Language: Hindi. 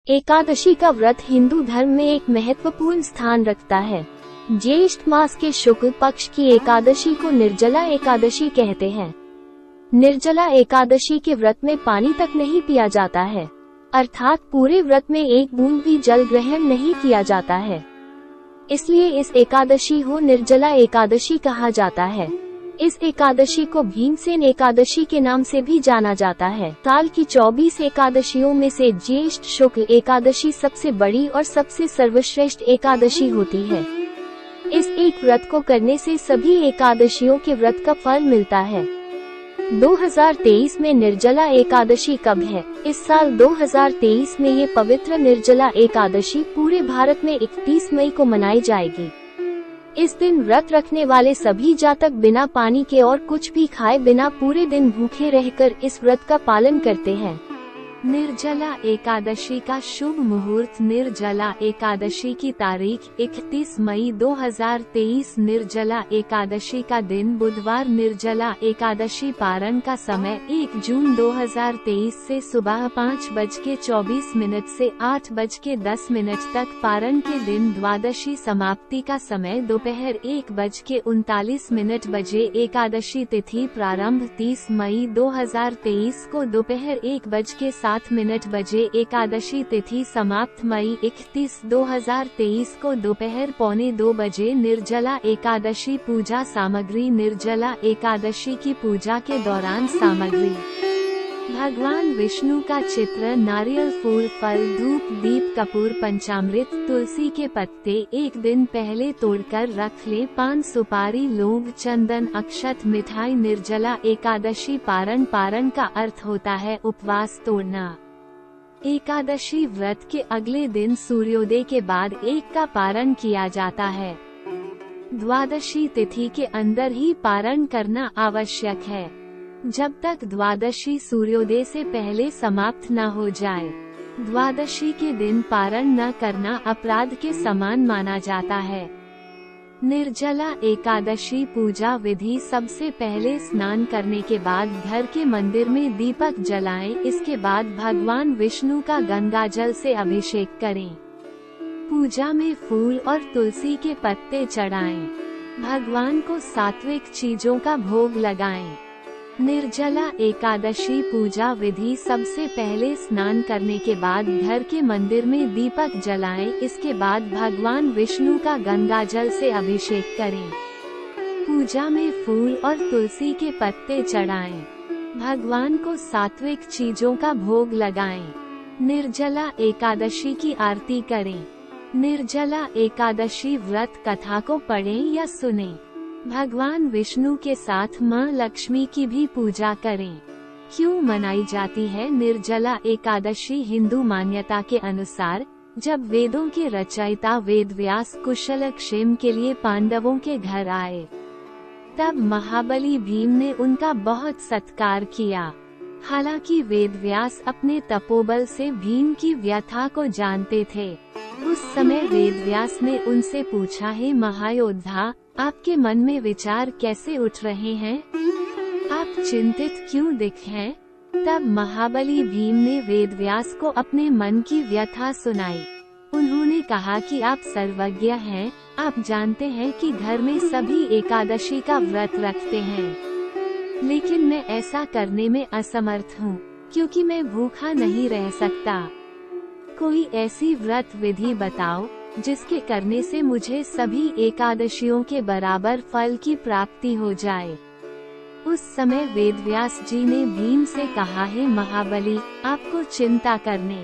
एकादशी का व्रत हिंदू धर्म में एक महत्वपूर्ण स्थान रखता है। ज्येष्ठ मास के शुक्ल पक्ष की एकादशी को निर्जला एकादशी कहते हैं। निर्जला एकादशी के व्रत में पानी तक नहीं पिया जाता है, अर्थात पूरे व्रत में एक बूंद भी जल ग्रहण नहीं किया जाता है। इसलिए इस एकादशी को निर्जला एकादशी कहा जाता है। इस एकादशी को भीमसेन एकादशी के नाम से भी जाना जाता है। साल की 24 एकादशियों में से ज्येष्ठ शुक्ल एकादशी सबसे बड़ी और सबसे सर्वश्रेष्ठ एकादशी होती है। इस एक व्रत को करने से सभी एकादशियों के व्रत का फल मिलता है। 2023 में निर्जला एकादशी कब है? इस साल 2023 में ये पवित्र निर्जला एकादशी पूरे भारत में 31 मई को मनाई जाएगी। इस दिन व्रत रखने वाले सभी जातक बिना पानी के और कुछ भी खाए बिना पूरे दिन भूखे रहकर इस व्रत का पालन करते हैं। निर्जला एकादशी का शुभ मुहूर्त। निर्जला एकादशी की तारीख 31 मई 2023। निर्जला एकादशी का दिन बुधवार। निर्जला एकादशी पारण का समय 1 जून 2023 से सुबह 5:24 से 8:10 तक। पारण के दिन द्वादशी। समाप्ति का समय दोपहर 1:39 बजे। एकादशी तिथि प्रारंभ 30 मई 2023 को दोपहर 1:07 बजे। एकादशी तिथि समाप्त मई 31, 2023 को दोपहर 1:45 बजे। निर्जला एकादशी पूजा सामग्री। निर्जला एकादशी की पूजा के दौरान सामग्री: भगवान विष्णु का चित्र, नारियल, फूल, फल, धूप, दीप, कपूर, पंचामृत, तुलसी के पत्ते। एक दिन पहले तोड़कर रख ले। पान, सुपारी, लौंग, चंदन, अक्षत, मिठाई। निर्जला एकादशी पारण। पारण का अर्थ होता है उपवास तोड़ना। एकादशी व्रत के अगले दिन सूर्योदय के बाद एक का पारण किया जाता है। द्वादशी तिथि के अंदर ही पारण करना आवश्यक है, जब तक द्वादशी सूर्योदय से पहले समाप्त न हो जाए। द्वादशी के दिन पारण न करना अपराध के समान माना जाता है। निर्जला एकादशी पूजा विधि: सबसे पहले स्नान करने के बाद घर के मंदिर में दीपक जलाएं। इसके बाद भगवान विष्णु का गंगाजल से अभिषेक करें। पूजा में फूल और तुलसी के पत्ते चढ़ाएं। भगवान को सात्विक चीजों का भोग लगाएं। निर्जला एकादशी पूजा विधि: सबसे पहले स्नान करने के बाद घर के मंदिर में दीपक जलाएं। इसके बाद भगवान विष्णु का गंगाजल से अभिषेक करें। पूजा में फूल और तुलसी के पत्ते चढ़ाएं। भगवान को सात्विक चीजों का भोग लगाएं। निर्जला एकादशी की आरती करें। निर्जला एकादशी व्रत कथा को पढ़ें या सुनें। भगवान विष्णु के साथ मां लक्ष्मी की भी पूजा करें। क्यों मनाई जाती है निर्जला एकादशी? हिंदू मान्यता के अनुसार जब वेदों के रचयिता वेदव्यास कुशलक्षेम के लिए पांडवों के घर आए, तब महाबली भीम ने उनका बहुत सत्कार किया। हालांकि वेदव्यास अपने तपोबल से भीम की व्यथा को जानते थे। उस समय वेदव्यास ने उनसे पूछा, हे महायोद्धा, आपके मन में विचार कैसे उठ रहे हैं? आप चिंतित क्यों दिख हैं? तब महाबली भीम ने वेदव्यास को अपने मन की व्यथा सुनाई। उन्होंने कहा कि आप सर्वज्ञ हैं, आप जानते हैं कि घर में सभी एकादशी का व्रत रखते हैं, लेकिन मैं ऐसा करने में असमर्थ हूँ, क्योंकि मैं भूखा नहीं रह सकता। कोई ऐसी व्रत विधि बताओ जिसके करने से मुझे सभी एकादशियों के बराबर फल की प्राप्ति हो जाए। उस समय वेदव्यास जी ने भीम से कहा, हे महाबली, आपको चिंता करने